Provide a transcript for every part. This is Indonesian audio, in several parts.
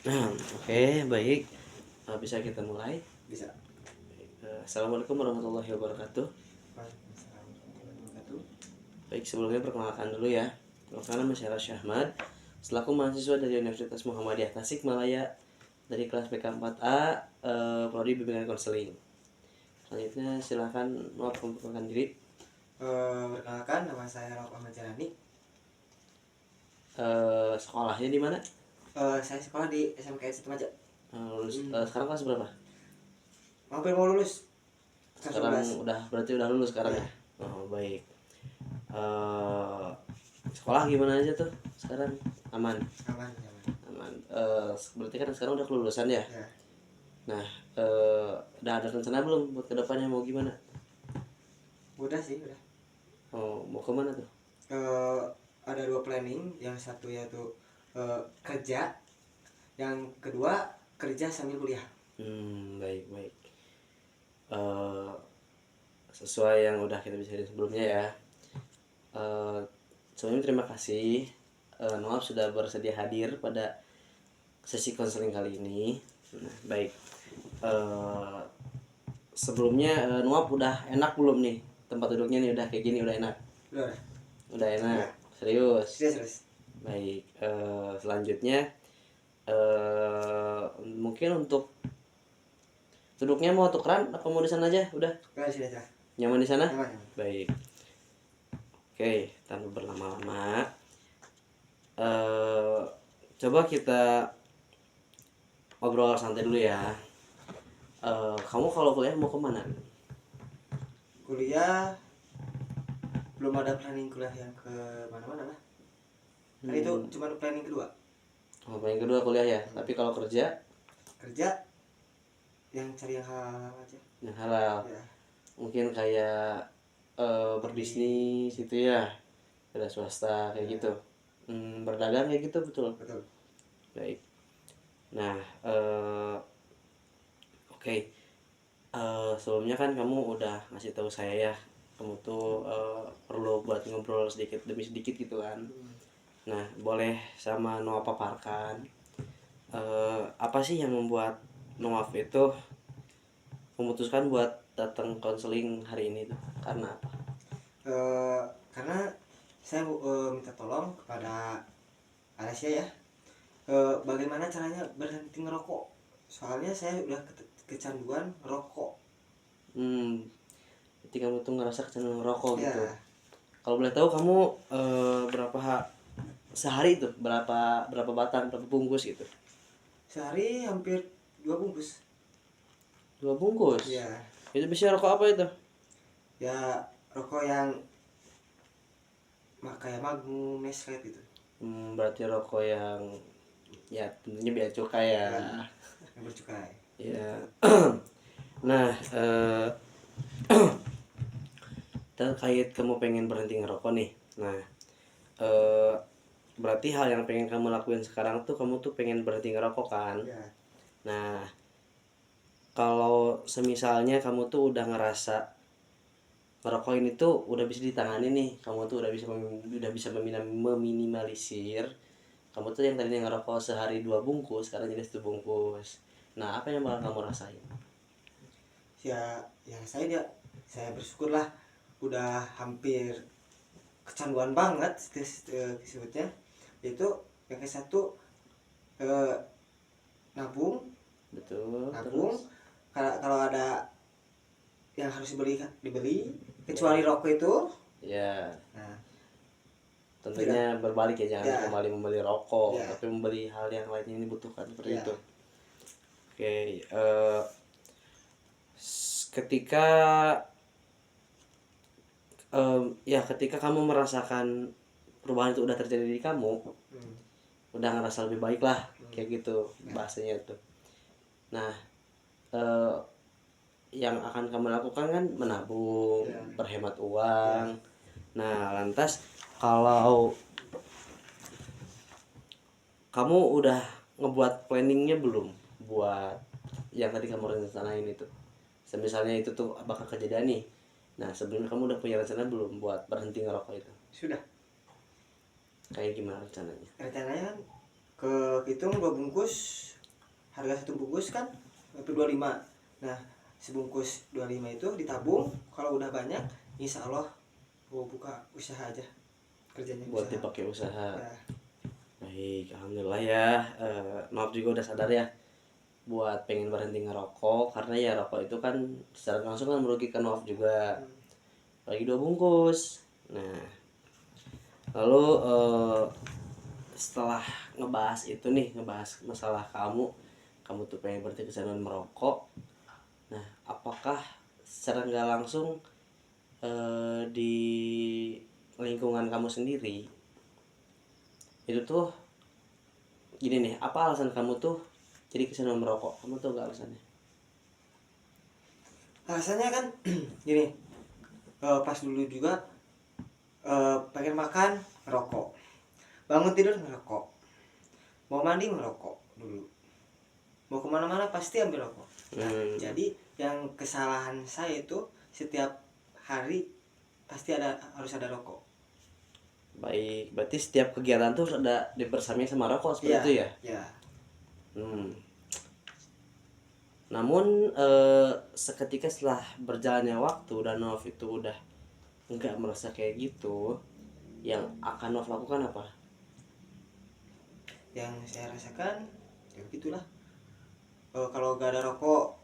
Oke, baik. Bisa kita mulai? Bisa. Assalamualaikum warahmatullahi wabarakatuh. Waalaikumsalam warahmatullahi wabarakatuh. Baik, sebelumnya perkenalkan dulu ya. Perkenalkan nama saya Rasy Ahmad, selaku mahasiswa dari Universitas Muhammadiyah Tasikmalaya dari kelas PK4A, prodi bimbingan konseling. Selanjutnya silakan memperkenalkan diri. Perkenalkan, nama saya Rauf Ahmad Jalani. Sekolahnya di mana? Saya sekolah di SMK Situmaja. Sekarang kelas berapa? Hampir mau lulus. Sekarang 11. berarti udah lulus sekarang ya. Oh, baik. Sekolah gimana aja tuh sekarang? Aman. Aman. Berarti kan sekarang udah kelulusan ya. Ya. Nah, udah ada rencana belum buat kedepannya mau gimana? Udah sih, udah. Mau kemana tuh? Ada 2 planning. Yang satu yaitu kerja, yang kedua kerja sambil kuliah. Baik. Sesuai yang udah kita bicarain sebelumnya ya. Sebelumnya terima kasih Noab sudah bersedia hadir pada sesi konseling kali ini. Nah, baik. Sebelumnya Noab udah enak belum nih tempat duduknya nih, udah kayak gini udah enak? Udah enak. Ya. Serius. Baik. Selanjutnya mungkin untuk duduknya mau tukeran apa mau di sana aja? Udah Di sini aja. nyaman di sana? Nyaman. Baik. Oke, tanpa berlama-lama, coba kita ngobrol santai dulu ya. Kamu kalau kuliah mau kemana? Kuliah belum ada planning kuliah yang ke mana-mana lah. Kan itu cuma planning kedua. Yang kedua kuliah ya. Tapi kalau kerja Yang cari yang halal aja. yang halal. Ya. Mungkin kayak berbisnis gitu ya. Ada swasta kayak gitu. Berdagang kayak gitu betul. Baik. Nah, oke. Sebelumnya kan kamu udah ngasih tahu saya ya, kamu tuh perlu buat ngobrol sedikit demi sedikit gitu kan. Nah, boleh sama Noah paparkan apa sih yang membuat Noah itu memutuskan buat datang konseling hari ini tuh? Karena apa? Karena saya minta tolong kepada Alasya ya, bagaimana caranya berhenti ngerokok. Soalnya saya udah kecanduan rokok. Ketika kamu tuh ngerasa kecanduan ngerokok gitu. Ya. Kalau boleh tahu kamu sehari itu berapa batang, berapa bungkus gitu? Sehari hampir 2 bungkus. 2 bungkus? Ya. Itu bisa rokok apa itu? Ya, rokok yang kayak Magnum, Nestle gitu. Berarti rokok yang ya tentunya bea cukai ya. Yang bercukai. Ya. Nah, terkait kamu pengen berhenti ngerokok nih. Nah, berarti hal yang pengen kamu lakuin sekarang tuh kamu tuh pengen berhenti ngerokok kan? Ya. Nah, kalau semisalnya kamu tuh udah ngerasa ngerokok ini tuh udah bisa ditangani nih, kamu tuh udah bisa meminimalisir, kamu tuh yang tadinya ngerokok sehari 2 bungkus sekarang jadi 1 bungkus. Nah, apa yang bakal kamu rasain? Ya saya bersyukurlah udah hampir kecanduan banget disebutnya. Itu yang ke satu, nabung. Betul. Terus kalau ada yang harus dibeli kecuali ya. rokok itu. Ya. Nah, Tentunya berbalik ya, jangan kembali membeli rokok, tapi membeli hal yang lainnya yang dibutuhkan seperti itu. Oke, ketika ketika kamu merasakan perubahan itu udah terjadi di kamu, udah ngerasa lebih baik lah, kayak gitu bahasanya tuh. Nah, yang akan kamu lakukan kan menabung, berhemat uang. Nah, lantas kalau kamu udah ngebuat planningnya belum buat yang tadi kamu rencanain itu? Misalnya itu tuh bakal kejadian nih. Nah, sebelumnya kamu udah punya rencana belum buat berhenti ngerokok itu? Sudah. Kayak gimana rencananya? Rencananya ke hitung 2 bungkus harga satu bungkus kan 25. Nah sebungkus 25 itu ditabung, kalau udah banyak insya Allah mau buka usaha aja, kerjanya buat usaha dipakai usaha. ya. Baik, alhamdulillah ya. Maaf juga udah sadar ya buat pengen berhenti ngerokok, karena ya rokok itu kan secara langsung kan merugikan Maaf juga. Lagi 2 bungkus. Nah, lalu setelah ngebahas itu nih, ngebahas masalah kamu tuh pengen berhenti kecanduan merokok. Nah, apakah secara nggak langsung di lingkungan kamu sendiri itu tuh gini nih, apa alasan kamu tuh jadi kecanduan merokok? Kamu tuh nggak alasannya? Alasannya kan gini, pas dulu juga pengen makan ngerokok, bangun tidur ngerokok, mau mandi ngerokok dulu, mau kemana-mana pasti ambil rokok. Nah jadi yang kesalahan saya itu setiap hari pasti harus ada rokok. Baik, berarti setiap kegiatan tuh ada dibersamai sama rokok seperti itu ya? Ya. Namun seketika setelah berjalannya waktu dan Nov itu udah nggak merasa kayak gitu, yang akan Nov lakukan apa? Yang saya rasakan ya begitulah. Kalau gak ada rokok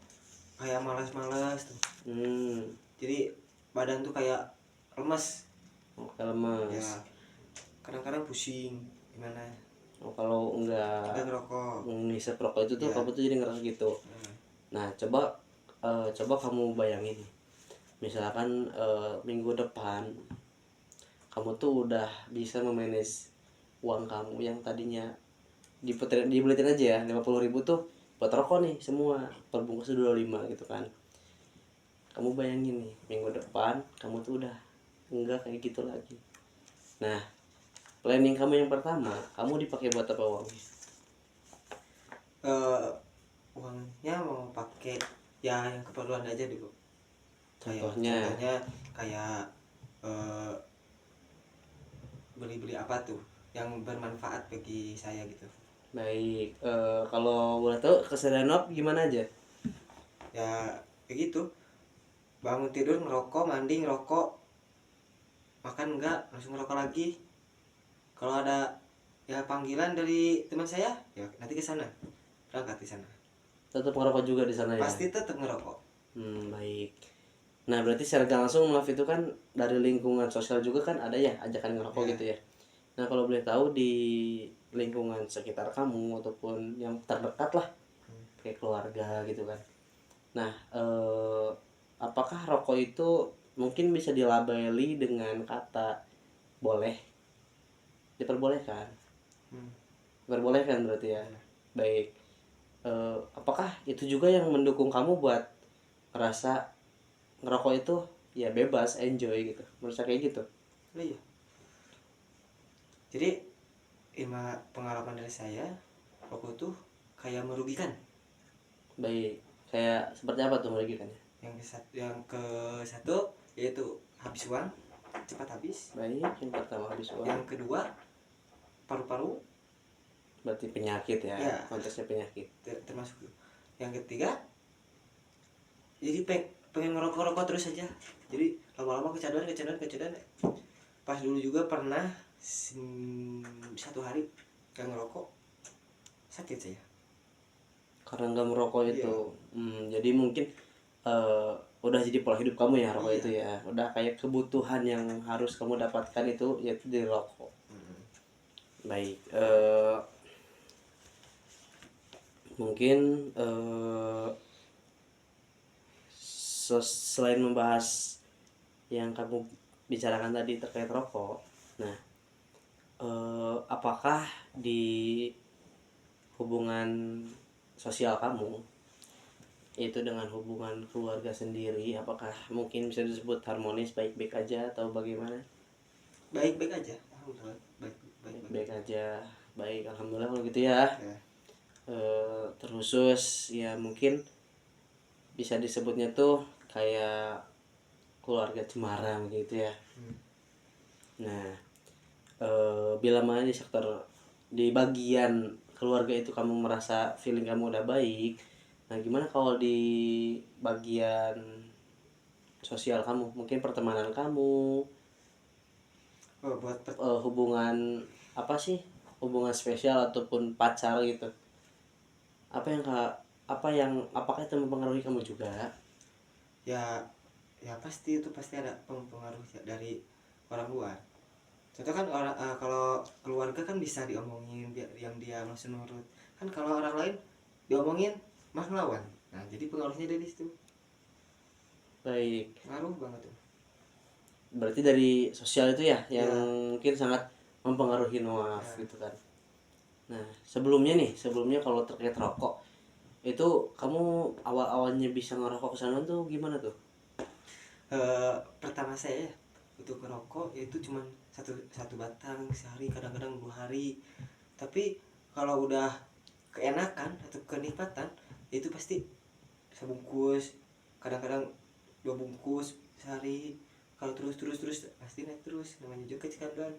kayak malas-malas tuh. Jadi badan tuh kayak lemas. Lemas. Ya. Kadang-kadang pusing gimana. Kalau nggak ngerokok, ngisep rokok itu tuh ya. kamu tuh jadi ngerasa gitu. Nah coba kamu bayangin, misalkan minggu depan kamu tuh udah bisa memanage uang kamu yang tadinya dibuletin aja ya 50.000 tuh buat rokok nih semua, per bungkus 25 gitu kan. Kamu bayangin nih, minggu depan kamu tuh udah enggak kayak gitu lagi. Nah, planning kamu yang pertama, kamu dipakai buat apa uangnya? Uangnya mau pakai ya yang keperluan aja dulu. Contohnya kayak beli-beli apa tuh yang bermanfaat bagi saya gitu. baik, kalau boleh tahu keseharian Nop gimana aja? Ya kayak gitu, bangun tidur ngerokok, mandi ngerokok, makan enggak langsung ngerokok lagi. Kalau ada ya panggilan dari teman saya ya nanti ke sana, berangkat ke sana. Tetap ngerokok juga di sana ya? Pasti tetap ngerokok. Baik. Nah, berarti secara gak langsung Nov itu kan dari lingkungan sosial juga kan ada ya ajakan ngerokok Ya. gitu ya. Nah, kalau boleh tahu di lingkungan sekitar kamu ataupun yang terdekat lah, kayak keluarga gitu kan. Nah, apakah rokok itu mungkin bisa dilabeli dengan kata boleh, diperbolehkan? Diperbolehkan berarti ya. Baik. Apakah itu juga yang mendukung kamu buat ngerasa ngerokok itu ya bebas, enjoy gitu, merasa kayak gitu? Iya. Jadi pengalaman dari saya, rokok tuh kayak merugikan. Baik, kayak seperti apa tuh merugikannya? Yang ke satu yaitu habis uang, cepat habis. Baik, yang pertama habis uang. Yang kedua paru-paru. Berarti penyakit ya, Ya. konteksnya penyakit. Termasuk. Yang ketiga jadi pengen ngerokok terus aja. Jadi lama-lama kecanduan. Pas dulu juga pernah 1 hari gak ngerokok sakit saya. Karena nggak merokok itu. Iya. Jadi mungkin udah jadi pola hidup kamu ya rokok. Iya. Itu ya udah kayak kebutuhan yang harus kamu dapatkan itu yaitu di rokok. Baik, mungkin selain membahas yang kamu bicarakan tadi terkait rokok, nah apakah di hubungan sosial kamu itu dengan hubungan keluarga sendiri, apakah mungkin bisa disebut harmonis, baik-baik aja atau bagaimana? Baik-baik aja, alhamdulillah. Baik aja. Baik, alhamdulillah kalau gitu ya. Terkhusus ya mungkin bisa disebutnya tuh kayak keluarga cemara gitu ya. Nah, bila mana di bagian keluarga itu kamu merasa feeling kamu udah baik, nah gimana kalau di bagian sosial kamu, mungkin pertemanan kamu, buat hubungan apa sih, hubungan spesial ataupun pacar gitu, apa yang apakah itu mempengaruhi kamu juga? ya, ya pasti itu pasti ada pengaruh dari orang luar. Contoh kan orang, kalau keluarga kan bisa diomongin yang dia langsung nurut. Kan kalau orang lain diomongin mah ngelawan. Nah, jadi pengaruhnya dari situ. Baik, Ngaruh banget tuh. berarti dari sosial itu ya yang Ya, mungkin sangat mempengaruhi Noaf ya. gitu kan. Nah sebelumnya kalau terkait rokok itu, kamu awal-awalnya bisa ngerokok ke sana tuh gimana tuh? Pertama saya untuk ngerokok itu cuma satu satu batang sehari, kadang-kadang 2 hari. Tapi kalau udah keenakan atau kenikmatan itu pasti sebungkus, kadang-kadang 2 bungkus sehari. Kalau terus pasti naik terus, namanya juga kecanduan.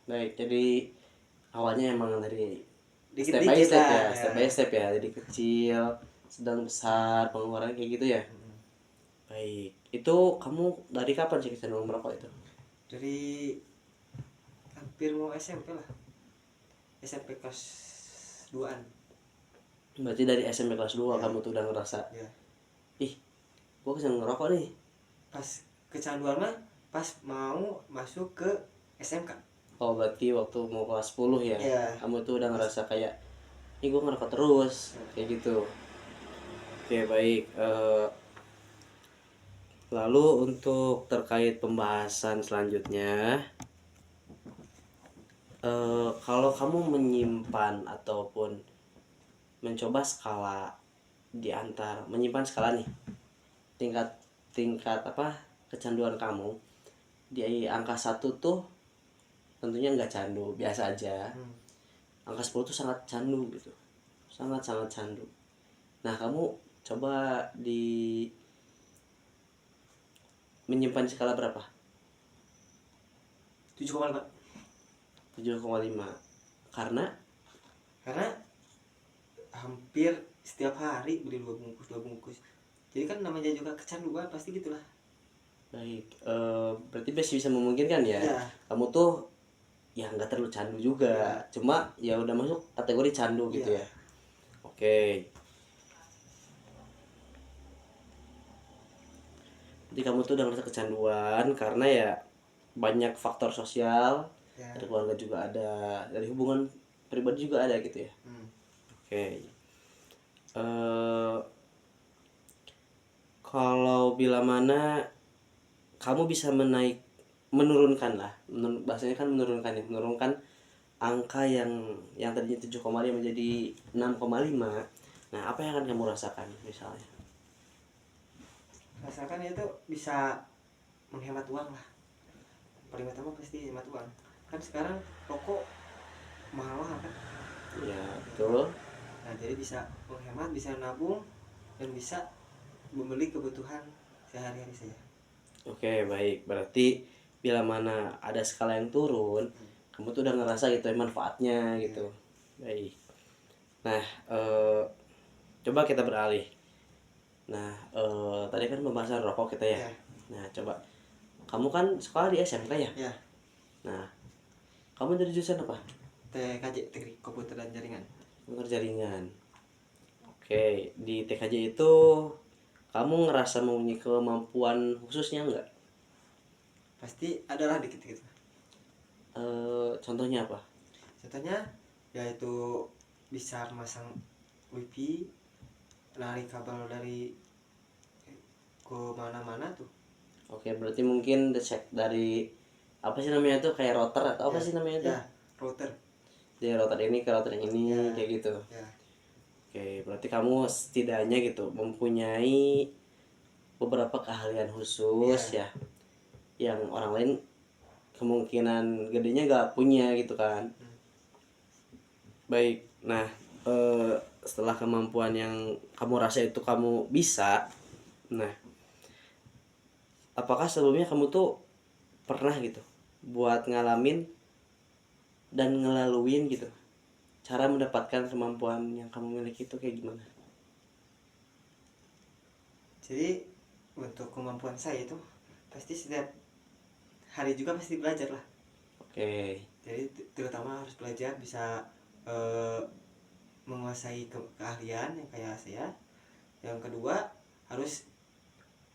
Baik, jadi awalnya emang dari step by Dikit-dikit step lah ya, ya. step by step ya, jadi kecil, sedang, besar, pengeluaran kayak gitu ya. Baik, itu kamu dari kapan sih kecenderungan merokok itu? Dari hampir mau SMP lah, SMP kelas 2-an. Berarti dari SMP kelas 2 Ya, kamu tuh udah ngerasa, ya. ih gua kecenderungan ngerokok nih. Pas kecanduan mah pas mau masuk ke SMK. Oh berarti waktu mau kelas 10 ya, Ya, kamu tuh udah pas. ngerasa kayak, ih gua ngerokok terus, kayak gitu. Oke baik, lalu untuk terkait pembahasan selanjutnya, kalau kamu menyimpan ataupun mencoba skala di antar menyimpan skala nih, tingkat tingkat apa kecanduan kamu di angka 1 tuh tentunya nggak candu, biasa aja. Angka 10 tuh sangat candu gitu, sangat sangat candu. Nah kamu coba di menyimpan skala berapa? 7,5. 7,5. Karena Karena hampir setiap hari beli 2 bungkus 2 bungkus. Jadi kan namanya juga kecanduan pasti gitulah. baik, berarti masih bisa memungkinkan ya, Ya, kamu tuh ya nggak terlalu candu juga, ya, cuma ya udah masuk kategori candu ya. gitu ya. Oke, jadi kamu tuh udah ngerasa kecanduan karena ya banyak faktor sosial, Ya. dari keluarga juga ada, dari hubungan pribadi juga ada gitu ya. Oke, kalau bila mana kamu bisa menurunkan lah, bahasanya kan menurunkan ya, menurunkan angka yang tadinya 7,5 menjadi 6,5. Nah apa yang akan kamu rasakan misalnya? Rasakan itu bisa menghemat uang lah. Paling utama pasti hemat uang. Kan sekarang rokok mahal-mahal kan. Ya betul. Nah, jadi bisa menghemat, bisa nabung, dan bisa membeli kebutuhan sehari-hari saya. Oke baik, berarti bila mana ada skala yang turun, kamu tuh udah ngerasa gitu ya manfaatnya gitu. Baik, nah coba kita beralih. Nah tadi kan pembahasan rokok kita ya. Ya, Nah coba, kamu kan sekolah di SMK ya. ya. Nah kamu dari jurusan apa? TKJ, Teknik Komputer dan Jaringan. Komputer jaringan. Oke, di TKJ itu kamu ngerasa mempunyai kemampuan khususnya nggak? Pasti adalah dikit-dikit. Contohnya apa? Contohnya yaitu bisa memasang wifi, lari kabel dari ke mana-mana tuh. Oke, berarti mungkin cek dari apa sih namanya tuh, kayak router atau apa Ya, sih namanya tuh? ya, router. Dari router ini ke router yang ini, Ya, kayak gitu. ya, Oke, berarti kamu setidaknya gitu mempunyai beberapa keahlian ya. khusus ya, yang orang lain kemungkinan gedenya nggak punya gitu kan. Baik, nah setelah kemampuan yang kamu rasa itu kamu bisa, nah apakah sebelumnya kamu tuh pernah gitu buat ngalamin dan ngelaluin gitu cara mendapatkan kemampuan yang kamu miliki itu kayak gimana? Jadi untuk kemampuan saya itu pasti setiap hari juga pasti belajar lah. Oke. Jadi terutama harus belajar bisa eh, menguasai keahlian yang kayak saya. Yang kedua harus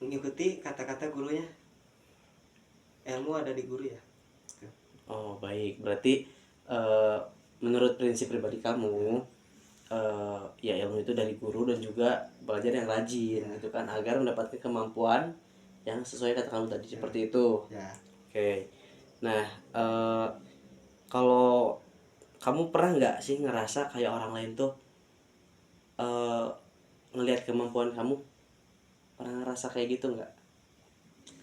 mengikuti kata-kata gurunya. Ilmu ada di guru ya. Gitu. Oh baik, berarti eh, menurut prinsip pribadi kamu, ya ilmu itu dari guru dan juga belajar yang rajin Ya. gitu kan, agar mendapatkan kemampuan yang sesuai kata kamu tadi, Ya. seperti itu. Ya. Oke. Nah, kalau kamu pernah nggak sih ngerasa kayak orang lain tuh eh, ngelihat kemampuan kamu, pernah ngerasa kayak gitu nggak?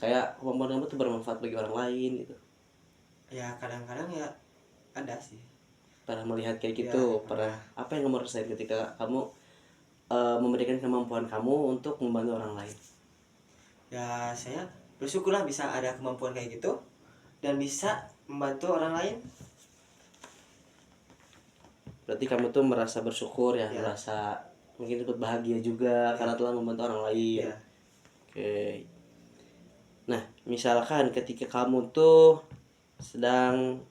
Kayak kemampuan kamu tuh bermanfaat bagi orang lain gitu. Ya kadang-kadang ya ada sih. Pernah melihat kayak Ya gitu? Pernah? pernah. Apa yang kamu rasain ketika kamu memberikan kemampuan kamu untuk membantu orang lain? Ya saya bersyukurlah bisa ada kemampuan kayak gitu dan bisa membantu orang lain. Berarti kamu tuh merasa bersyukur ya, Ya. merasa mungkin ikut bahagia juga Ya. karena telah membantu orang lain. Ya. Oke. Nah, misalkan ketika kamu tuh sedang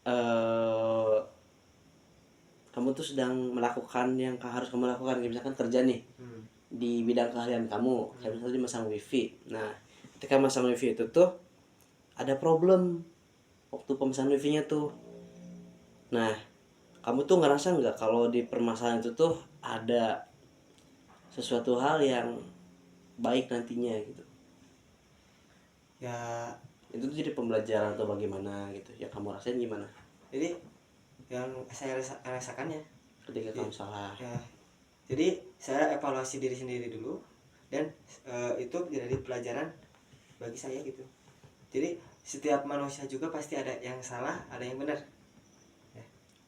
eh kamu tuh sedang melakukan yang harus kamu lakukan, kayak misalkan kerja nih Hmm. di bidang keahlian kamu, kayak misalnya masang wifi. Nah, ketika masang wifi itu tuh ada problem waktu pemesanan wifi-nya tuh. Nah, kamu tuh ngerasa nggak kalau di permasalahan itu tuh ada sesuatu hal yang baik nantinya gitu? Ya Itu tuh jadi pembelajaran atau bagaimana gitu? Ya kamu rasain gimana jadi yang saya rasakannya ketika kamu salah? ya jadi saya evaluasi diri sendiri dulu dan itu jadi pelajaran bagi saya gitu. Jadi setiap manusia juga pasti ada yang salah ada yang benar ya.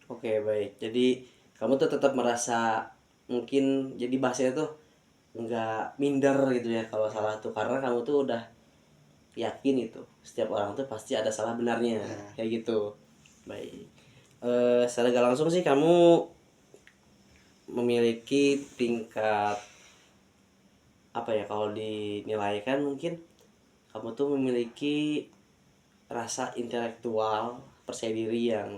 Oke, baik. Jadi kamu tuh tetap merasa mungkin jadi bahasanya tuh nggak minder gitu ya kalau salah tuh, karena kamu tuh udah yakin itu setiap orang tuh pasti ada salah benarnya, Ya. kayak gitu. Baik. Secara gak langsung sih kamu memiliki tingkat apa ya, kalau dinilai kan mungkin kamu tuh memiliki rasa intelektual, percaya diri yang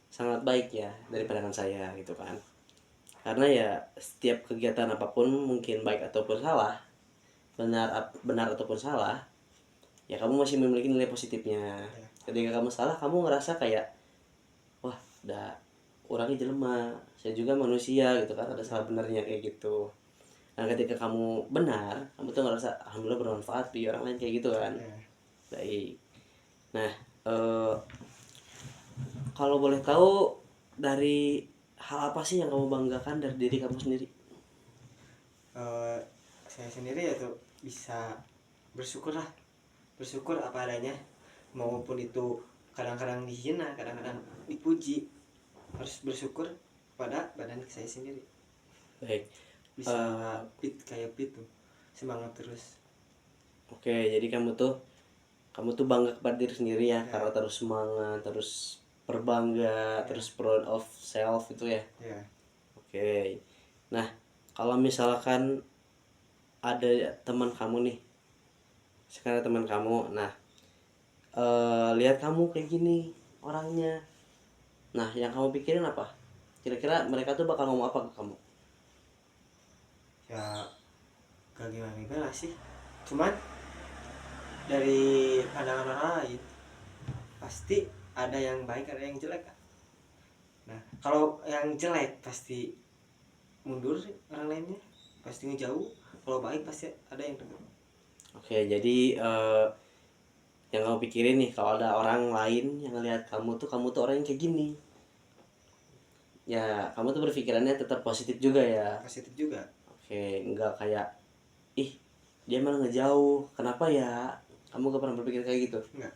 sangat baik ya dari pandangan saya gitu kan. Karena ya setiap kegiatan apapun mungkin baik ataupun salah, benar ataupun salah, ya kamu masih memiliki nilai positifnya. Ya. Ketika kamu salah, kamu ngerasa kayak wah, udah orangnya jelema, saya juga manusia gitu kan, ada salah benarnya kayak gitu. Nah, ketika kamu benar, kamu tuh ngerasa alhamdulillah bermanfaat di orang lain kayak gitu kan. Ya. Baik. Nah, kalau boleh tahu dari hal apa sih yang kamu banggakan dari diri kamu sendiri? Eh, saya sendiri ya tuh bisa bersyukur lah, bersyukur apa adanya maupun itu kadang-kadang dihina kadang-kadang dipuji, harus bersyukur pada badan saya sendiri Baik. bisa fit kayak fit tuh semangat terus. Oke, jadi kamu tuh bangga kepada diri sendiri ya, Ya. karena terus semangat, terus berbangga, Ya. terus proud of self itu ya. Ya. Oke. Nah, kalau misalkan ada teman kamu nih, sekarang teman kamu, nah lihat kamu kayak gini orangnya, nah yang kamu pikirin apa? Kira-kira mereka tuh bakal ngomong apa ke kamu? Ya gak gimana sih, cuman dari pandangan orang lain pasti ada yang baik ada yang jelek kan. Nah kalau yang jelek pasti mundur sih, orang lainnya pasti ngejauh, kalau baik pasti ada yang dekat. Oke, jadi yang kamu pikirin nih, kalau ada orang lain yang ngelihat kamu tuh orang yang kayak gini, ya kamu tuh berpikirannya tetap positif juga ya. Positif juga. Oke, nggak kayak ih dia malah ngejauh, kenapa ya, kamu gak pernah berpikir kayak gitu? Enggak,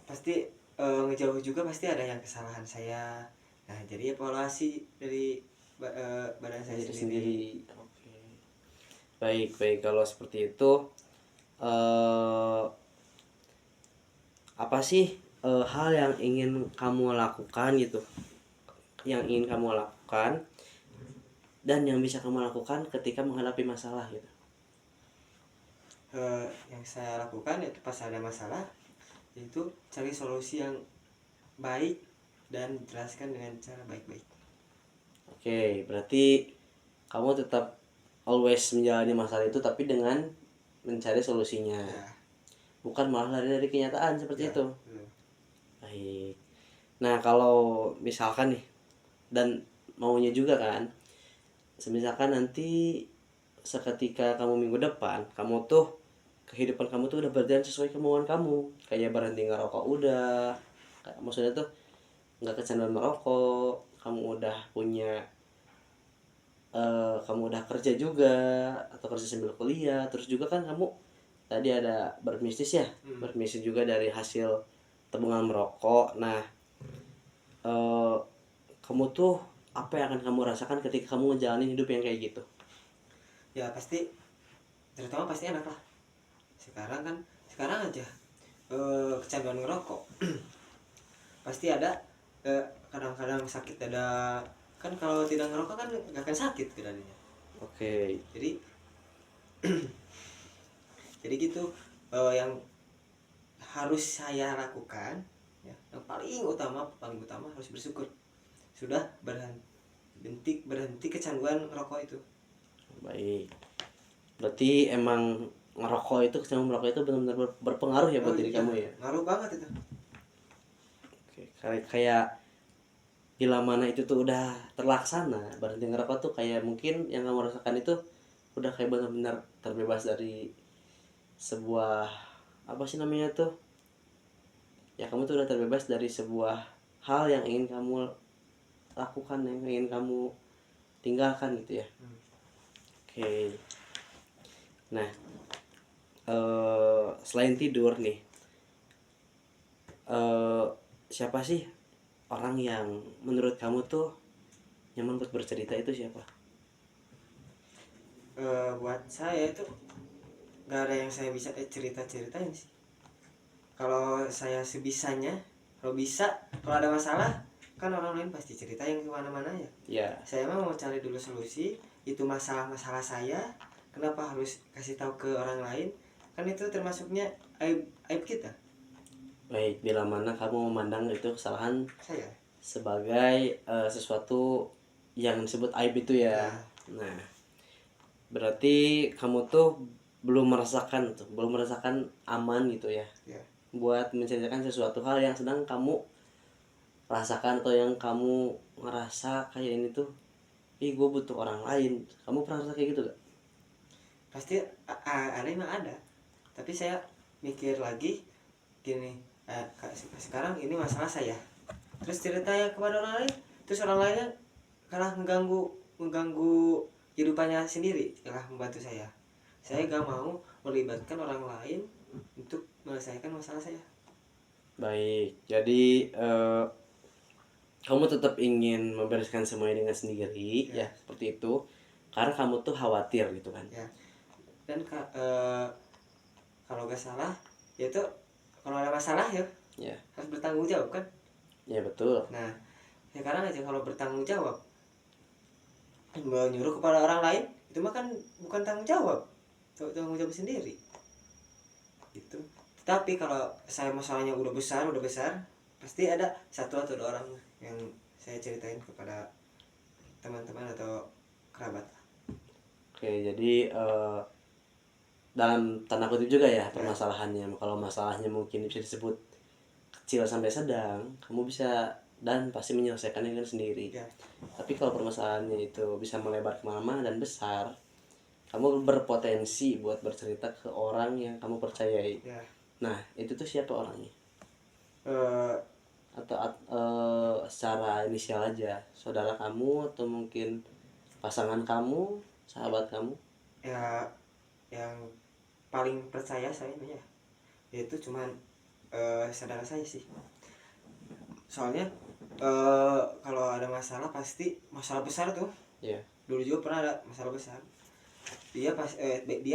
pasti ngejauh juga pasti ada yang kesalahan saya. Nah jadi evaluasi dari badan saya Diri sendiri. sendiri. Oke, baik baik. Kalau seperti itu, eh apa sih hal yang ingin kamu lakukan gitu yang ingin kamu lakukan dan yang bisa kamu lakukan ketika menghadapi masalah gitu? Yang saya lakukan itu pas ada masalah, yaitu cari solusi yang baik dan jelaskan dengan cara baik-baik. Oke, berarti kamu tetap always menjalani masalah itu tapi dengan mencari solusinya, Ya, bukan malah lari dari kenyataan ya, seperti itu. betul. Baik. Nah, kalau misalkan nih, dan maunya juga kan, semisalkan nanti seketika kamu minggu depan, kamu tuh kehidupan kamu tuh udah berjalan sesuai kemauan kamu, kayak berhenti ngerokok udah, maksudnya tuh nggak kecanduan merokok, kamu udah punya kamu udah kerja juga atau kerja sambil kuliah, terus juga kan kamu tadi ada berbisnis ya, berbisnis juga dari hasil tabungan merokok. Nah, eh, kamu tuh apa yang akan kamu rasakan ketika kamu ngejalanin hidup yang kayak gitu? Ya pasti, terutama pasti enak lah. Sekarang aja kecanduan ngerokok pasti ada, kadang-kadang sakit ada. Kan kalau tidak ngerokok kan nggak akan sakit keadaannya. Oke. Jadi gitu, yang harus saya lakukan, ya, yang paling utama harus bersyukur sudah berhenti kecanduan rokok itu. Baik. Berarti emang ngerokok itu, kecanduan merokok itu benar-benar berpengaruh ya Oh buat diri iya, kamu ya? ngaruh banget itu. Oke, kayak bila mana itu tuh udah terlaksana, berhenti ngerokok tuh kayak mungkin yang kamu rasakan itu udah kayak benar-benar terbebas dari sebuah, apa sih namanya tuh, ya kamu tuh udah terbebas dari sebuah hal yang ingin kamu lakukan, yang ingin kamu tinggalkan gitu ya. Oke. Nah, selain tidur nih, eh siapa sih orang yang menurut kamu tuh nyaman buat bercerita, itu siapa? Buat saya itu nggak ada yang saya bisa cerita-ceritain sih. Kalau saya sebisanya, kalau ada masalah kan orang lain pasti cerita yang kemana-mana ya. Ya. Saya mah mau cari dulu solusi, itu masalah saya, kenapa harus kasih tahu ke orang lain? Kan itu termasuknya aib kita. Baik, bila mana kamu memandang itu kesalahan Saya. sebagai sesuatu yang disebut aib itu ya. Ya, Nah, berarti kamu tuh belum merasakan aman gitu ya, ya. buat menceritakan sesuatu hal yang sedang kamu rasakan atau yang kamu ngerasa kayak ini tuh, ih gue butuh orang lain. Kamu pernah rasa kayak gitu gak? Pasti aneh mah ada. Tapi saya mikir lagi gini, sekarang ini masalah saya. Terus ceritanya kepada orang lain, terus orang lainnya kalah mengganggu kehidupannya sendiri, kalah membantu saya. Saya gak mau melibatkan orang lain untuk menyelesaikan masalah saya. Baik, jadi kamu tetap ingin membereskan semuanya dengan sendiri ya, seperti itu, karena kamu tuh khawatir gitu kan ya. Dan kalau gak salah, yaitu kalau ada masalah ya ya. harus bertanggung jawab kan. Ya betul. Nah, sekarang aja kalau bertanggung jawab menyuruh kepada orang lain, itu mah kan bukan tanggung jawab sendiri itu. Tapi kalau saya masalahnya udah besar, pasti ada satu atau dua orang yang saya ceritain kepada teman-teman atau kerabat. Oke, jadi dalam tanda kutip juga ya permasalahannya. Kalau masalahnya mungkin bisa disebut kecil sampai sedang, kamu bisa dan pasti menyelesaikannya dengan sendiri. Tapi kalau permasalahannya itu bisa melebar kemana-mana dan besar, kamu berpotensi buat bercerita ke orang yang kamu percayai. Nah, itu tuh siapa orangnya? Atau secara inisial aja, saudara kamu atau mungkin pasangan kamu, sahabat kamu? Ya, yang paling percaya saya ya, yaitu cuman saudara saya sih. Soalnya kalau ada masalah pasti masalah besar tuh. Ya. Dulu juga pernah ada masalah besar. Dia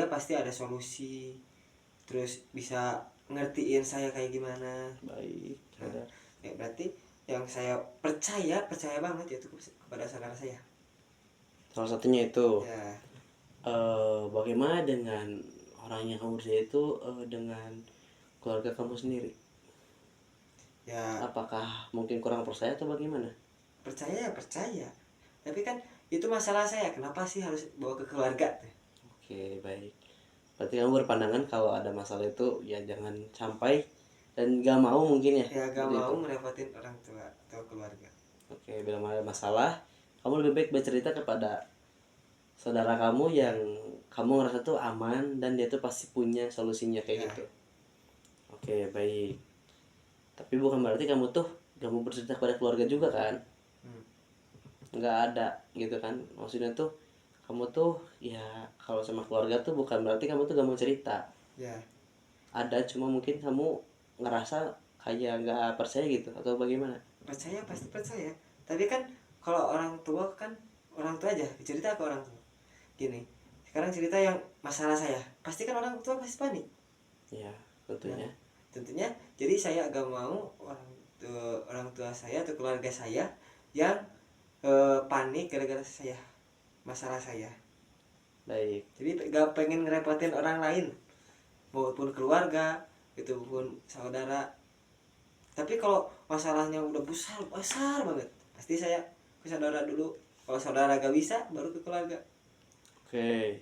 pasti ada solusi, terus bisa ngertiin saya kayak gimana. Baik. Nah, ya berarti yang saya percaya banget itu kepada saudara saya. Salah satunya itu. Ya, Bagaimana dengan orang yang kamu percaya itu, dengan keluarga kamu sendiri? ya Apakah mungkin kurang percaya atau bagaimana? percaya ya percaya. Tapi kan itu masalah saya, kenapa sih harus bawa ke keluarga? Oke, baik. Berarti kamu berpandangan kalau ada masalah itu ya jangan sampai, dan gak mau mungkin ya, Ya gak seperti mau itu. merepotin orang tua atau keluarga. Oke, bila ada masalah, kamu lebih baik bercerita kepada saudara kamu yang kamu ngerasa tuh aman dan dia tuh pasti punya solusinya kayak Ya, gitu. Oke, baik. Tapi bukan berarti kamu tuh gak mau bercerita kepada keluarga juga kan? hmm, Nggak ada gitu kan? Maksudnya tuh kamu tuh ya kalau sama keluarga tuh bukan berarti kamu tuh gak mau cerita. ya Ada, cuma mungkin kamu ngerasa kayak nggak percaya gitu atau bagaimana? percaya pasti percaya. Tapi kan kalau orang tua kan orang tua aja cerita ke orang tua. Gini, sekarang cerita yang masalah saya, pasti kan orang tua pasti panik. Ya, Nah, tentunya. tentunya jadi saya agak mau orang tua saya atau keluarga saya yang panik gara-gara saya, masalah saya. Baik. Jadi gak pengen ngerepotin orang lain, maupun keluarga, itu pun saudara. Tapi kalau masalahnya udah besar besar banget, pasti saya ke saudara dulu. Kalau saudara gak bisa, baru ke keluarga. Oke.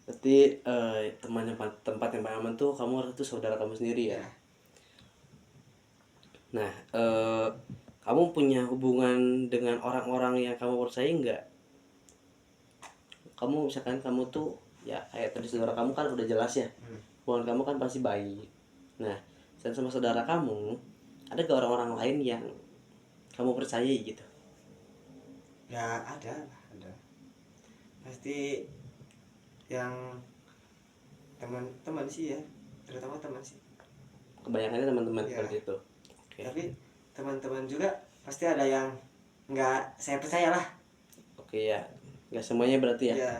Berarti tempat yang paling aman tuh kamu harus tuh saudara kamu sendiri ya. Ya, Nah, kamu punya hubungan dengan orang-orang yang kamu percaya nggak? Kamu misalkan kamu tuh ya kayak tadi saudara kamu kan udah jelas ya, hubungan kamu kan pasti baik. Nah, dan sama saudara kamu ada gak orang-orang lain yang kamu percaya gitu? ya ada. Pasti yang teman-teman sih ya, terutama teman sih. Kebanyakannya teman-teman Ya, seperti itu. Oke. tapi teman-teman juga pasti ada yang nggak saya percaya lah. Oke ya, nggak semuanya berarti ya. Ya,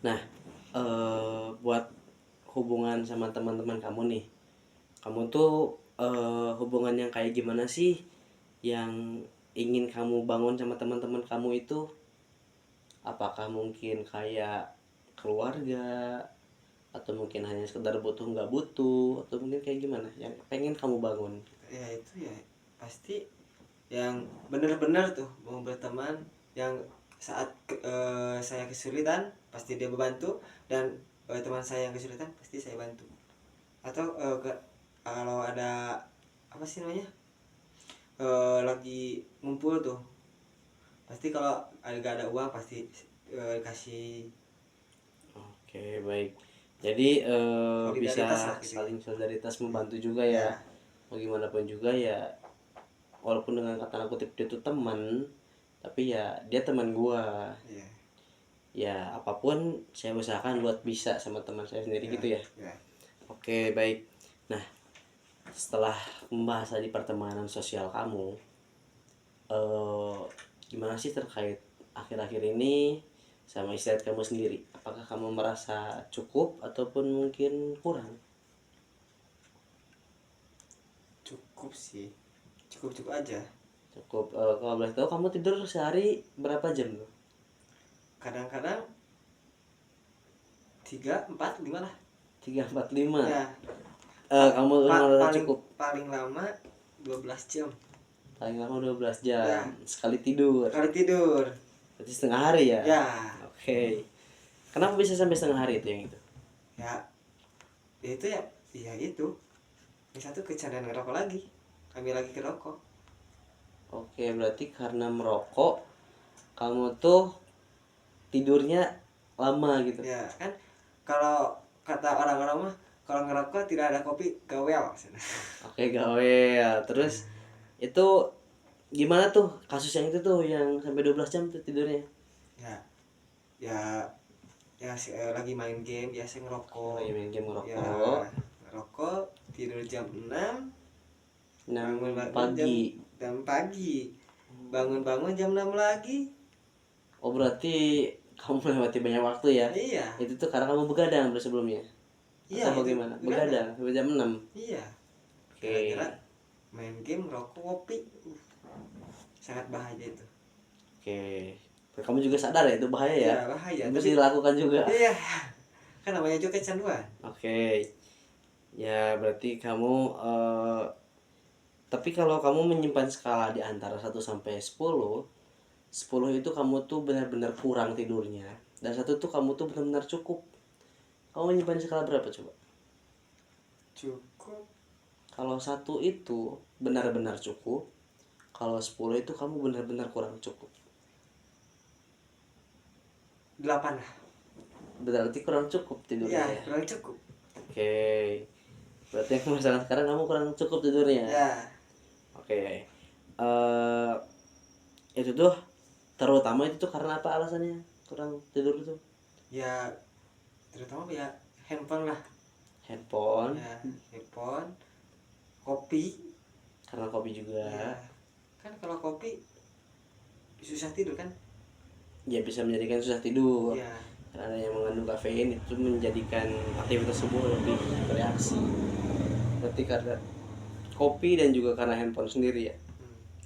Nah, buat hubungan sama teman-teman kamu nih, kamu tuh hubungan yang kayak gimana sih yang ingin kamu bangun sama teman-teman kamu itu? Apakah mungkin kayak keluarga, atau mungkin hanya sekedar butuh nggak butuh, atau mungkin kayak gimana yang pengen kamu bangun? ya itu ya pasti yang benar-benar tuh mau berteman, yang saat saya kesulitan pasti dia membantu, dan teman saya yang kesulitan pasti saya bantu. Atau kalau ada apa sih namanya, lagi ngumpul tuh, pasti kalau gak ada uang pasti kasih. Oke, baik. Jadi Solidaritas bisa lah gitu ya. saling solidaritas membantu juga ya. Ya, Mau gimana pun juga ya, walaupun dengan kata kutip dia tuh teman, tapi ya dia teman gua. ya, Ya apapun saya usahakan buat bisa sama teman saya sendiri ya, gitu ya. ya. Oke, baik. Nah, setelah membahas tadi pertemanan sosial kamu, eh gimana sih terkait akhir-akhir ini sama istirahat kamu sendiri? Apakah kamu merasa cukup ataupun mungkin kurang? Cukup sih, cukup aja. Cukup. Kalau boleh tahu kamu tidur sehari berapa jam tuh? Kadang-kadang 3, 4, 5 lah. 3, 4, 5. Ya, Kamu merasa paling cukup? paling lama 12 jam. Paling lama 12 jam Ya, sekali tidur. kali tidur. Berarti setengah hari ya? Ya, Oke. Kenapa bisa sampai setengah hari itu yang itu? ya itu ya, ya itu. Yang satu kecanduan ngerokok lagi, ambil lagi ke rokok. Oke, berarti karena merokok kamu tuh tidurnya lama gitu. Ya kan, kalau kata orang-orang mah, kalau ngerokok tidak ada kopi gawel. Oke, gawe ya. Terus itu gimana tuh kasus yang itu tuh yang sampai 12 jam tuh tidurnya? Ya, ya, ya lagi main game biasa ngerokok. Lagi main game Ya, ngerokok. ngerokok, tidur jam 6, 6 bangun pagi. jam pagi, bangun jam 6 lagi. Oh, berarti kamu melewati banyak waktu ya. Iya. Itu tuh karena kamu begadang sebelumnya Iya, atau itu bagaimana? begadang. Begadang sampai jam 6. Iya. Oke. Gara-gara main game, rokok, kopi. Sangat bahaya itu. Oke. Kamu juga sadar ya itu bahaya ya? Iya, bahaya. Itu Tapi dilakukan juga. iya, kan namanya juga kecanduan. Oke. Ya berarti kamu tapi kalau kamu menyimpan skala di antara 1 sampai 10, 10 itu kamu tuh benar-benar kurang tidurnya, dan 1 tuh kamu tuh benar-benar cukup. Kamu menyimpan skala berapa coba? Cukup Kalau 1 itu benar-benar cukup, kalau 10 itu kamu benar-benar kurang cukup. 8 lah. Berarti kurang cukup tidurnya Iya, ya. kurang cukup. Oke. Berarti yang masalah sekarang kamu kurang cukup tidurnya. Ya, Oke. Eh itu tuh terutama itu tuh karena apa alasannya kurang tidur itu? ya terutama ya handphone lah. Handphone. Ya, handphone, kopi. Karena kopi juga. Ya, kan kalau kopi susah tidur kan? Ya bisa menjadikan susah tidur. Ya, Karena yang mengandung kafein itu menjadikan aktivitas tubuh lebih bereaksi. Berarti karena kopi dan juga karena handphone sendiri ya.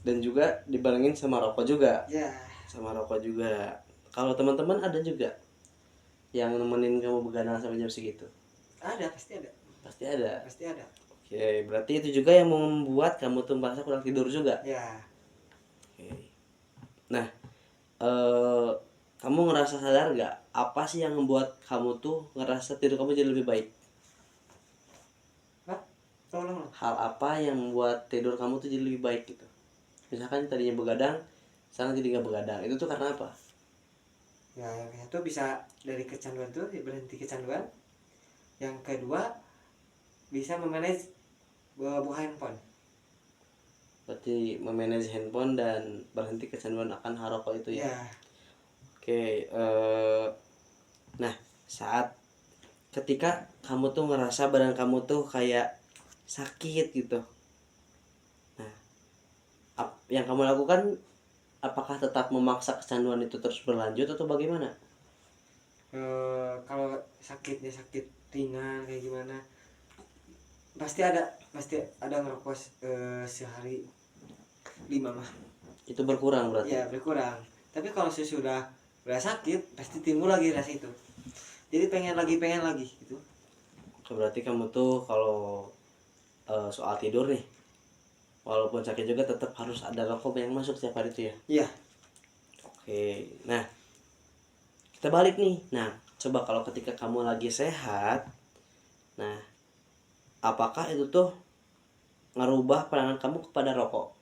Dan juga dibarengin sama rokok juga. ya Sama rokok juga. Kalau teman-teman ada juga yang nemenin kamu begadang sampai jam segitu? ada, pasti ada. Pasti ada. Pasti ada. Oke, berarti itu juga yang membuat kamu tuh merasa kurang tidur juga. Ya, Oke. Nah, kamu ngerasa sadar gak apa sih yang membuat kamu tuh ngerasa tidur kamu jadi lebih baik? Pak, tolong. Hal apa yang membuat tidur kamu tuh jadi lebih baik gitu? Misalkan tadinya begadang, sekarang jadi nggak begadang. Itu tuh karena apa? Ya, yang satu bisa dari kecanduan tuh berhenti kecanduan. Yang kedua bisa memanage buah handphone. Berarti memanage handphone dan berhenti kecanduan akan hal rokok itu ya. Ya, Oke, nah saat ketika kamu tuh ngerasa badan kamu tuh kayak sakit gitu, nah yang kamu lakukan apakah tetap memaksa kecanduan itu terus berlanjut atau bagaimana? kalau sakitnya sakit ringan kayak gimana, pasti ada ngerokok sehari 5 mah. Itu berkurang berarti? Ya, berkurang. Tapi kalau sesudah udah sakit pasti timbul lagi rasa itu, jadi pengen lagi gitu. Berarti kamu tuh kalau soal tidur nih, walaupun sakit juga tetap harus ada rokok yang masuk setiap hari itu ya? Iya. Oke, nah kita balik nih. Nah coba kalau ketika kamu lagi sehat, nah apakah itu tuh ngerubah pandangan kamu kepada rokok?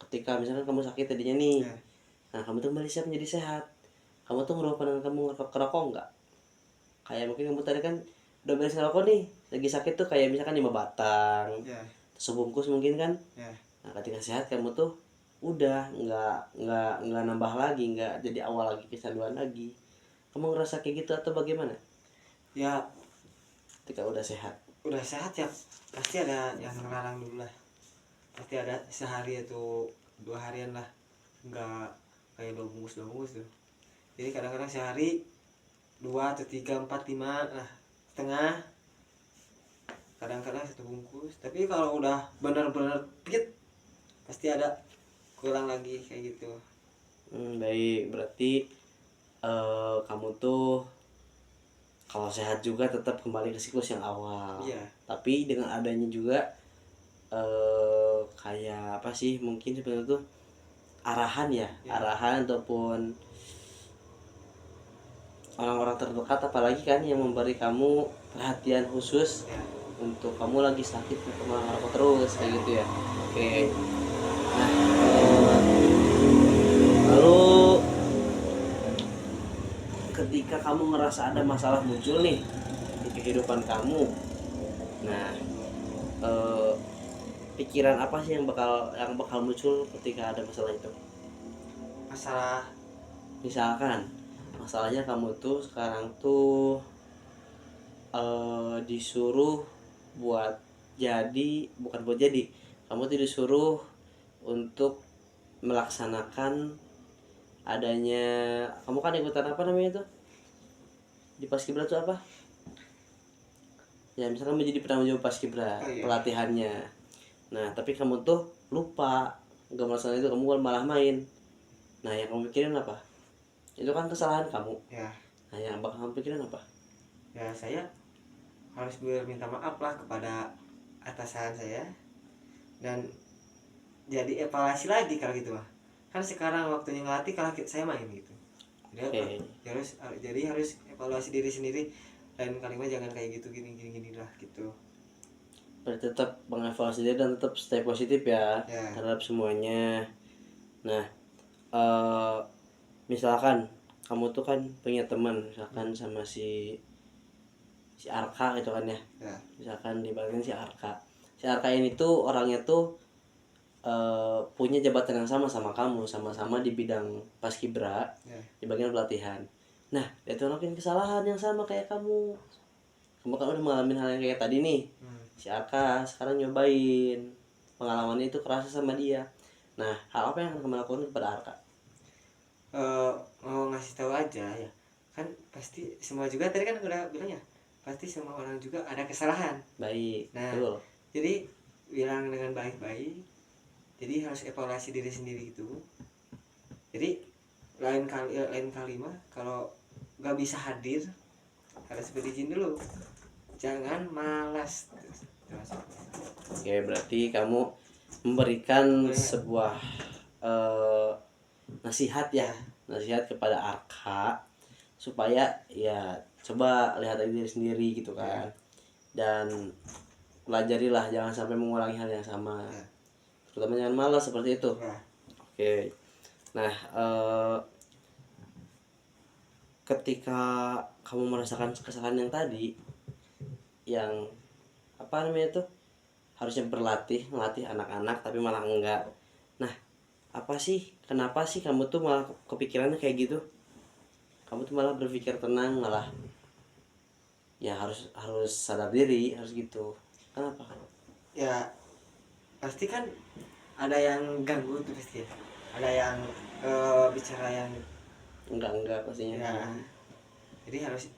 Ketika misalkan kamu sakit tadinya nih, Ya. nah kamu tuh kembali siap menjadi sehat, kamu tuh ngerubah pandangan kamu ke rokok nggak? Kayak mungkin kamu tadi kan udah beres ngerokok nih, lagi sakit tuh kayak misalkan 5 batang, Ya. sebungkus mungkin kan. Ya. Nah ketika sehat kamu tuh udah nggak nambah lagi, nggak jadi awal lagi kecanduan lagi. Kamu ngerasa kayak gitu atau bagaimana Ya, ketika udah sehat? udah sehat ya pasti ada yang ngelarang dulu lah. Pasti ada sehari atau 2 harian lah nggak kayak 2 bungkus tuh. Jadi kadang-kadang sehari 2 atau 3 4 5 lah setengah, kadang-kadang 1 bungkus. Tapi kalau udah benar-benar fit pasti ada kurang lagi kayak gitu. Baik, berarti kamu tuh kalau sehat juga tetap kembali ke siklus yang awal. Iya. Tapi dengan adanya juga kayak apa sih, mungkin sebenarnya tuh arahan ya, Ya. arahan ataupun orang-orang terdekat apalagi kan yang memberi kamu perhatian khusus Ya. untuk kamu lagi sakit untuk ngerokok terus kayak gitu ya. Oke. Nah, lalu ketika kamu ngerasa ada masalah muncul nih di kehidupan kamu, nah pikiran apa sih yang bakal muncul ketika ada masalah itu? Masalah Misalkan masalahnya kamu tuh sekarang tuh disuruh buat jadi, bukan buat jadi, kamu tuh disuruh untuk melaksanakan adanya kamu kan ikutan apa namanya tuh di Paskibra tuh apa ya, misalkan menjadi penanggung jawab Paskibra Oh, iya. pelatihannya. Nah tapi kamu tuh lupa nggak melaksanakan itu, kamu malah main. Nah yang kamu pikirin apa? Itu kan kesalahan kamu. Ya, Nah yang bakal kamu pikirin apa? ya saya harus berminta maaf lah kepada atasan saya, dan jadi evaluasi lagi kalau gitu mah. Kan sekarang waktunya ngelatih kalau saya main gitu. Oke. Jadi harus evaluasi diri sendiri, lain kali mah jangan kayak gitu, gini gini gini lah gitu. Berarti tetap mengevaluasi diri dan tetap stay positif ya Ya. terhadap semuanya. Nah eh misalkan kamu tuh kan punya teman misalkan sama si Arka gitu kan ya, Ya. misalkan dibagiin si Arka ini tuh orangnya tuh punya jabatan yang sama sama kamu, sama-sama di bidang paskibra Ya. di bagian pelatihan. Nah dia tuh ngelakuin kesalahan yang sama kayak kamu kan udah mengalami hal yang kayak tadi nih. Si Arka sekarang nyobain pengalamannya itu kerasa sama dia. Nah hal apa yang akan kamu lakukan kepada Arka? Mau ngasih tahu aja ya, kan pasti semua juga tadi kan udah bilang ya, pasti semua orang juga ada kesalahan. Baik, Nah, betul. jadi bilang dengan baik-baik, jadi harus evaluasi diri sendiri gitu. Jadi lain kali mah kalau nggak bisa hadir harus berizin dulu, jangan malas terus. Oke, berarti kamu memberikan Boleh. sebuah nasihat ya, nasihat kepada Arka supaya ya coba lihat lagi diri sendiri gitu kan, dan pelajarilah jangan sampai mengulangi hal yang sama, terutama jangan malas seperti itu. Ya. Oke, nah ketika kamu merasakan kesalahan yang tadi, yang apa namanya tuh harusnya melatih anak-anak tapi malah enggak. Nah apa sih, kenapa sih kamu tuh malah kepikirannya kayak gitu? Kamu tuh malah berpikir tenang, malah ya harus harus sadar diri, harus gitu. Kenapa? Ya pasti kan ada yang ganggu tuh pasti ya. Ada yang bicara yang Enggak pastinya. ya, jadi harus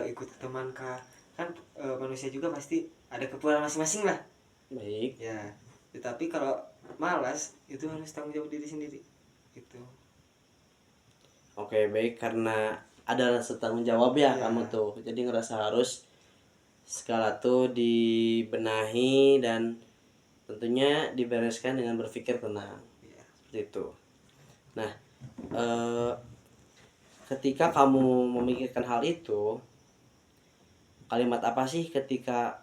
ikut teman kah, kan manusia juga pasti ada kekurangan masing-masing lah. Baik. Ya, tetapi kalau malas itu harus tanggung jawab diri sendiri gitu. Oke baik, karena ada rasa tanggung jawab ya, Ya. kamu tuh jadi ngerasa harus segala tuh dibenahi dan tentunya dibereskan dengan berpikir tenang, Ya. seperti itu. Nah ketika kamu memikirkan hal itu, kalimat apa sih ketika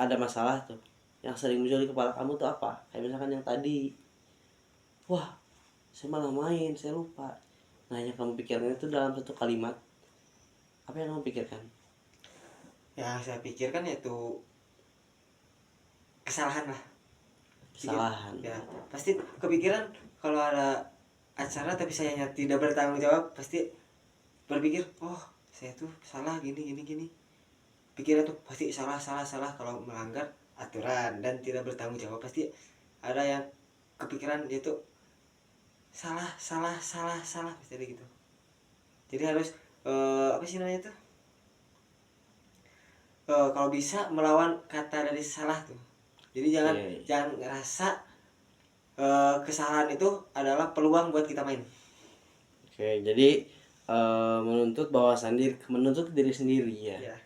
ada masalah tuh yang sering muncul di kepala kamu tuh apa? Kayak misalkan yang tadi, wah saya malah main, saya lupa. Nah yang kamu pikirkan itu dalam satu kalimat, apa yang kamu pikirkan? Yang saya pikirkan yaitu kesalahan lah. Kesalahan. Ya, pasti kepikiran kalau ada acara tapi saya tidak bertanggung jawab, pasti berpikir, oh saya tuh salah gini gini gini. Pikiran tuh pasti salah salah salah kalau melanggar aturan dan tidak bertanggung jawab, pasti ada yang kepikiran itu salah salah salah salah pasti ada gitu. Jadi harus apa sih namanya tuh, kalau bisa melawan kata dari salah tuh. Jadi jangan Oke. jangan ngerasa kesalahan itu adalah peluang buat kita main. Oke, jadi menuntut diri sendiri ya. Ya.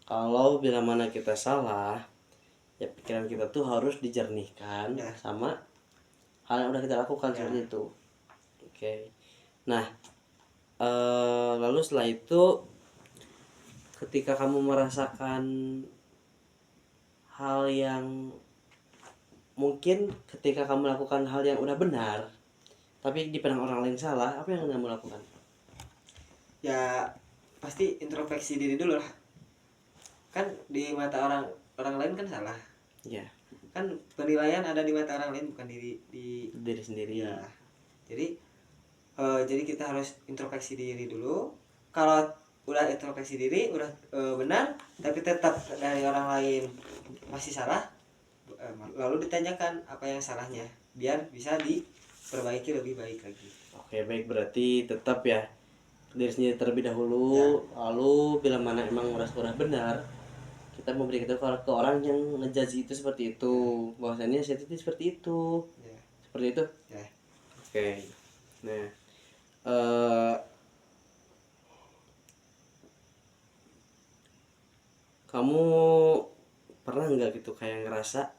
Kalau bila mana kita salah, ya pikiran kita tuh harus dijernihkan Ya. sama hal yang udah kita lakukan Ya. seperti itu. Oke. Nah, lalu setelah itu ketika kamu merasakan hal yang mungkin ketika kamu melakukan hal yang udah benar tapi dipandang orang lain salah, apa yang kamu lakukan? Ya pasti introspeksi diri dulu lah. Kan di mata orang lain kan salah. Ya, Kan penilaian ada di mata orang lain, bukan di diri sendiri. ya. Jadi kita harus introspeksi diri dulu. Kalau udah introspeksi diri udah benar tapi tetap dari orang lain masih salah, lalu ditanyakan apa yang salahnya biar bisa diperbaiki lebih baik lagi. Oke, baik, berarti tetap ya diri sendiri terlebih dahulu, Ya. lalu bila mana emang merasa udah benar, kita memberi itu ke orang yang ngejudge itu seperti itu, bahwasannya saya itu seperti itu, Ya. seperti itu. Ya. Oke, nah, eh kamu pernah nggak gitu kayak ngerasa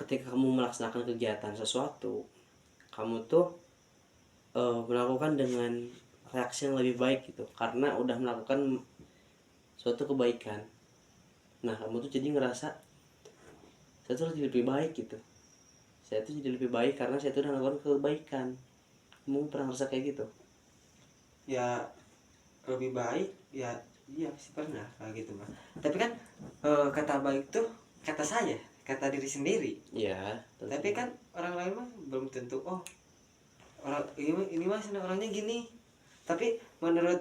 ketika kamu melaksanakan kegiatan sesuatu, kamu tuh melakukan dengan reaksi yang lebih baik gitu karena udah melakukan suatu kebaikan. Nah, kamu tuh jadi ngerasa saya tuh jadi lebih baik gitu, saya tuh jadi lebih baik karena saya tuh udah melakukan kebaikan. Kamu pernah ngerasa kayak gitu? Ya lebih baik ya, iya sih pernah kayak gitu mah. Tapi kan kata baik tuh kata saya, kata diri sendiri. Iya, Tapi kan orang lain mah belum tentu, oh orang ini mah senang orangnya gini. Tapi menurut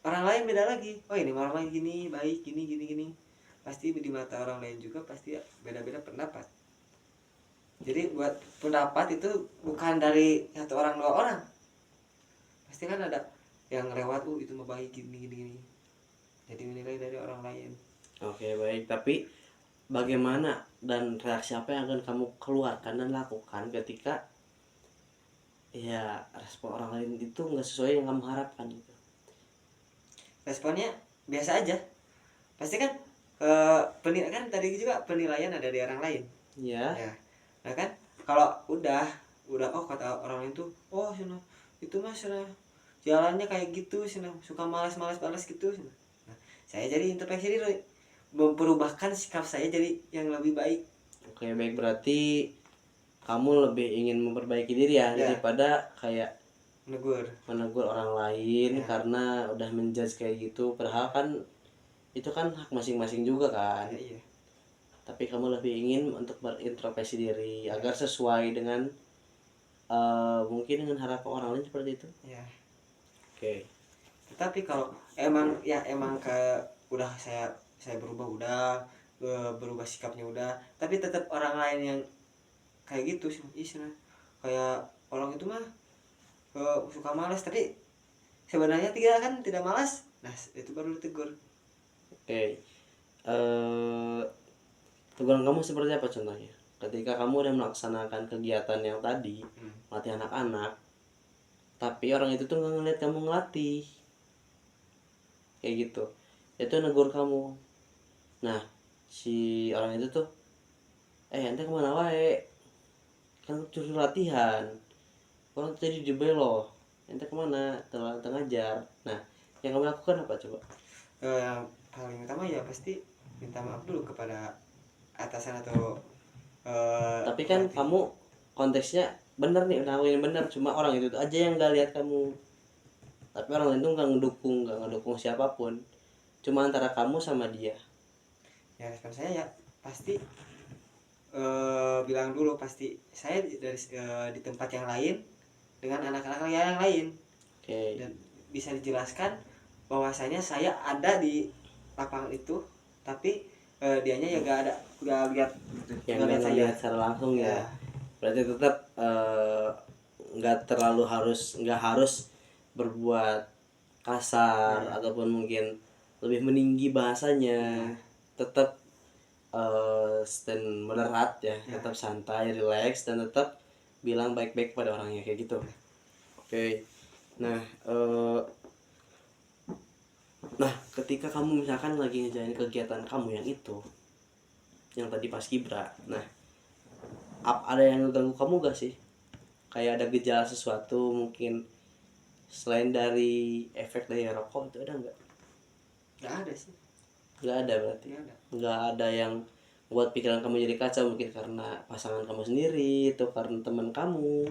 orang lain beda lagi. Oh ini orang lain gini, baik gini gini gini. Pasti di mata orang lain juga pasti beda-beda pendapat. Jadi buat pendapat itu bukan dari satu orang dua orang. Pasti kan ada yang lewat, itu mah baik gini gini gini. Jadi menilai dari orang lain. oke, baik, tapi bagaimana dan reaksi apa yang akan kamu keluarkan dan lakukan ketika ya respon orang lain itu nggak sesuai yang kamu harapkan gitu? Responnya biasa aja. Pasti kan kan tadi juga penilaian ada di orang lain. Ya, Ya. Nah kan kalau udah oh kata orang lain tuh, oh sana itu mah sana jalannya kayak gitu, sana suka malas-malas balas gitu sana. Nah, saya jadi introspeksi diri, memperubahkan sikap saya jadi yang lebih baik. oke, baik, berarti kamu lebih ingin memperbaiki diri ya, Ya, daripada kayak menegur. menegur orang lain Ya. karena udah menjudge kayak gitu, padahal kan itu kan hak masing-masing juga kan. Ya, iya. Tapi kamu lebih ingin untuk berintrospeksi diri Ya. agar sesuai dengan mungkin dengan harapan orang lain seperti itu. Ya. Oke. Tetapi kalau emang ke udah saya berubah, udah berubah sikapnya udah, tapi tetap orang lain yang kayak gitu sih, kayak orang itu mah suka malas, tapi sebenarnya tidak malas. Nah itu baru ditegur. Oke. eh Teguran kamu seperti apa contohnya? Ketika kamu udah melaksanakan kegiatan yang tadi, melatih anak-anak, tapi orang itu tuh nggak ngeliat kamu ngelatih, kayak gitu. Itu negur kamu. Nah, si orang itu tuh, ente kemana wae? Kan suruh latihan. Orang tadi di belo. Ente kemana? Tengah ngajar. Nah, yang kamu lakukan apa coba? Yang paling utama ya pasti minta maaf dulu kepada atasan atau Tapi kan pelatih. kamu konteksnya bener nih, udah ngelakuin bener, cuma orang itu tuh aja yang nggak lihat kamu. Tapi orang lain tuh nggak ngedukung siapapun, cuma antara kamu sama dia. Ya respon saya ya pasti bilang dulu, pasti saya di tempat yang lain dengan anak-anak yang lain, Oke. dan bisa dijelaskan bahwasanya saya ada di lapangan itu, tapi dianya ya gak lihat gitu, Yang gak nggak lihat saya. ngelihat secara langsung ya. Ya, Berarti tetap nggak harus berbuat kasar ataupun mungkin lebih meninggi bahasanya. Tetap stand moderat ya, tetap santai, relax, dan tetap bilang baik-baik pada orangnya kayak gitu. Oke. Nah, ketika kamu misalkan lagi ngejalanin kegiatan kamu yang itu, yang tadi pas kibra, nah, ada yang ngeganggu kamu gak sih? Kayak ada gejala sesuatu mungkin selain dari efek dari rokok itu ada nggak? nggak ada sih. Nggak ada berarti. Nggak ada. Nggak ada yang buat pikiran kamu jadi kacau, mungkin karena pasangan kamu sendiri atau karena teman kamu.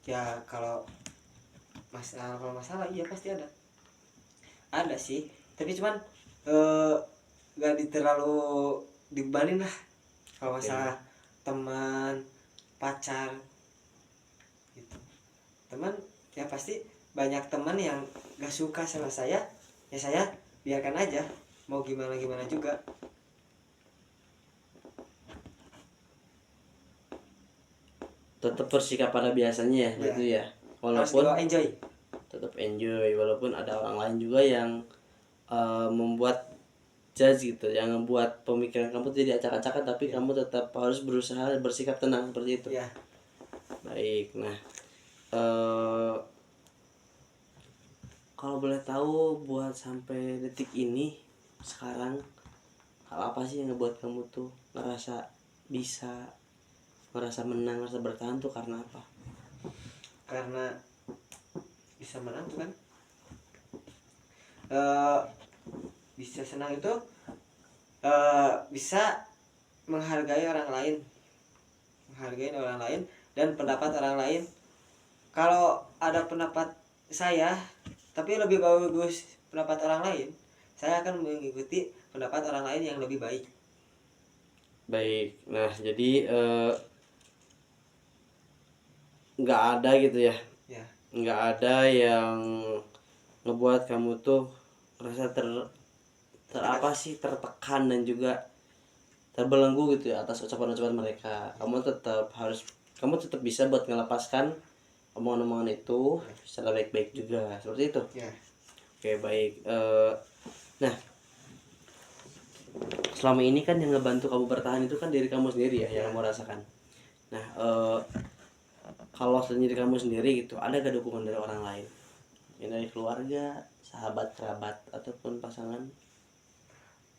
Ya kalau masalah iya pasti ada sih, tapi cuman eh, nggak terlalu dibebanin lah kalau Oke. masalah teman, pacar gitu. Teman ya pasti banyak teman yang gak suka sama saya, ya saya biarkan aja, mau gimana gimana juga. Atau tetap bersikap pada biasanya ya, Iya. gitu ya. Harus Walaupun dibawa enjoy. tetap enjoy, walaupun ada orang lain juga yang membuat judge gitu, yang membuat pemikiran kamu jadi acak-acakan, tapi kamu tetap harus berusaha bersikap tenang seperti itu. Ya. Baik, nah kalau boleh tahu buat sampai detik ini sekarang, hal apa sih yang ngebuat kamu tuh ngerasa bisa, ngerasa menang, ngerasa bertahan tuh karena apa? Karena bisa menang tuh kan, eh bisa senang itu bisa menghargai orang lain, dan pendapat orang lain. Kalau ada pendapat saya tapi lebih bagus pendapat orang lain, saya akan mengikuti pendapat orang lain yang lebih baik. Baik, nah jadi nggak ada gitu ya, Ya. nggak ada yang ngebuat kamu tuh ngerasa apa sih, tertekan dan juga terbelenggu gitu ya atas ucapan-ucapan mereka. Kamu tetap bisa buat ngelepaskan omongan-omongan itu secara baik-baik juga, seperti itu. Ya. Oke, baik. Nah, selama ini kan yang ngebantu kamu bertahan itu kan diri kamu sendiri ya, yang kamu rasakan. Nah, kalau sendiri kamu sendiri gitu, ada gak dukungan dari orang lain? Yang dari keluarga, sahabat, kerabat, ataupun pasangan?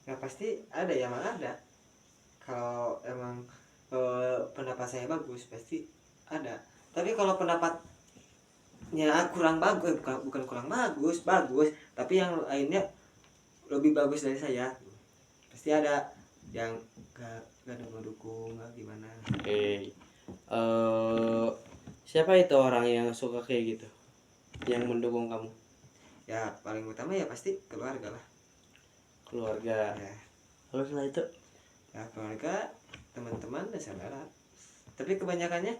Ya pasti ada, ya emang ada. Kalau emang pendapat saya bagus pasti ada. Tapi kalau pendapatnya kurang bagus, bukan kurang bagus, tapi yang lainnya lebih bagus dari saya, pasti ada yang gak mendukung, gak gimana. Oke. Siapa itu orang yang suka kayak gitu, yang mendukung kamu? Ya paling utama ya pasti keluarga lah. Keluarga. Ya, Lalu setelah itu? ya keluarga, teman-teman dan saudara. Tapi kebanyakannya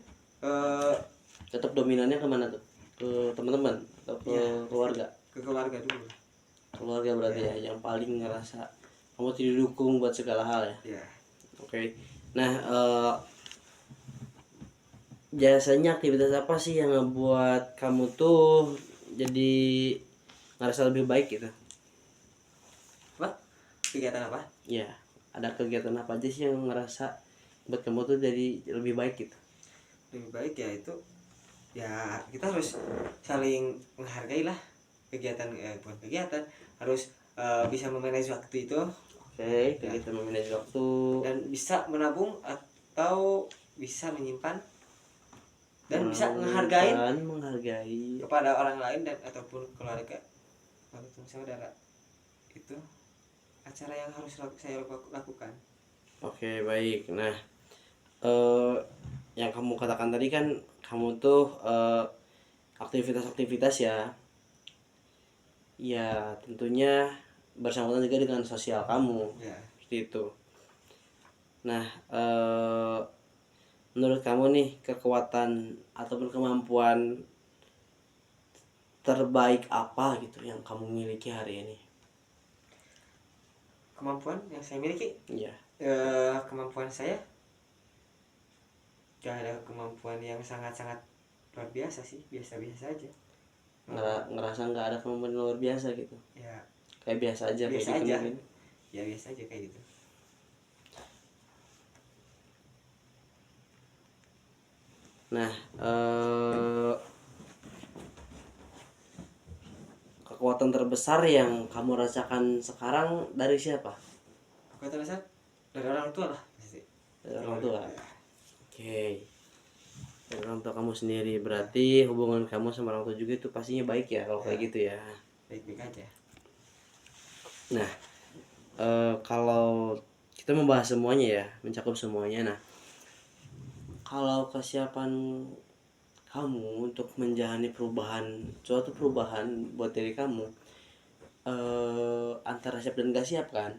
Tetap dominannya kemana tuh? Ke teman-teman atau ke ya, keluarga? ke keluarga dulu. Keluarga berarti ya, yang paling ngerasa kamu tidak didukung buat segala hal ya. Ya. Oke. Nah, biasanya aktivitas apa sih yang ngebuat kamu tuh jadi ngerasa lebih baik gitu? Apa? Kegiatan apa? Ya, ada kegiatan apa aja sih yang ngerasa buat kamu tuh jadi lebih baik gitu? Lebih baik ya itu, ya kita harus saling menghargai lah. Kegiatan bukan kegiatan, harus bisa memanage waktu itu. Oke, kegiatan memanage waktu Dan bisa menabung atau bisa menyimpan, dan bisa menghargai kepada orang lain dan ataupun keluarga ataupun saudara. Itu acara yang harus saya lakukan. Oke, baik. Nah, yang kamu katakan tadi kan kamu tuh aktivitas-aktivitas ya tentunya bersangkutan juga dengan sosial kamu Ya. seperti itu. Nah, menurut kamu nih, kekuatan ataupun kemampuan terbaik apa gitu yang kamu miliki hari ini? Kemampuan yang saya miliki, Iya. kemampuan saya gak ada kemampuan yang sangat-sangat luar biasa sih, biasa-biasa aja. Ngerasa nggak ada kemampuan luar biasa gitu? Ya Kayak biasa aja, biasa kayak gitu aja. mungkin. Ya biasa aja kayak gitu. Nah, kekuatan terbesar yang kamu rasakan sekarang dari siapa? Kekuatan besar dari orang tua lah pasti. Dari orang tua. Oke. Dari orang tua kamu sendiri, berarti hubungan kamu sama orang tua juga itu pastinya baik ya kalau kayak gitu ya. Baik-baik aja. Nah, kalau kita membahas semuanya ya, mencakup semuanya. Nah, kalau kesiapan kamu untuk menjalani suatu perubahan buat diri kamu, antara siap dan gak siap kan?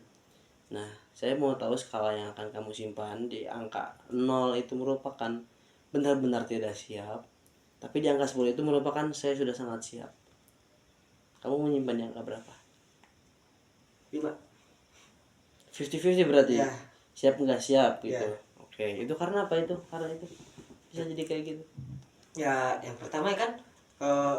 Nah, saya mau tahu skala yang akan kamu simpan di angka 0 itu merupakan benar-benar tidak siap, tapi di angka 10 itu merupakan saya sudah sangat siap. Kamu menyimpan di angka berapa? 5. 50-50 berarti? Ya. Siap nggak siap gitu. Ya. Oke, itu karena apa itu? Karena itu bisa jadi kayak gitu? Ya yang pertama kan eh,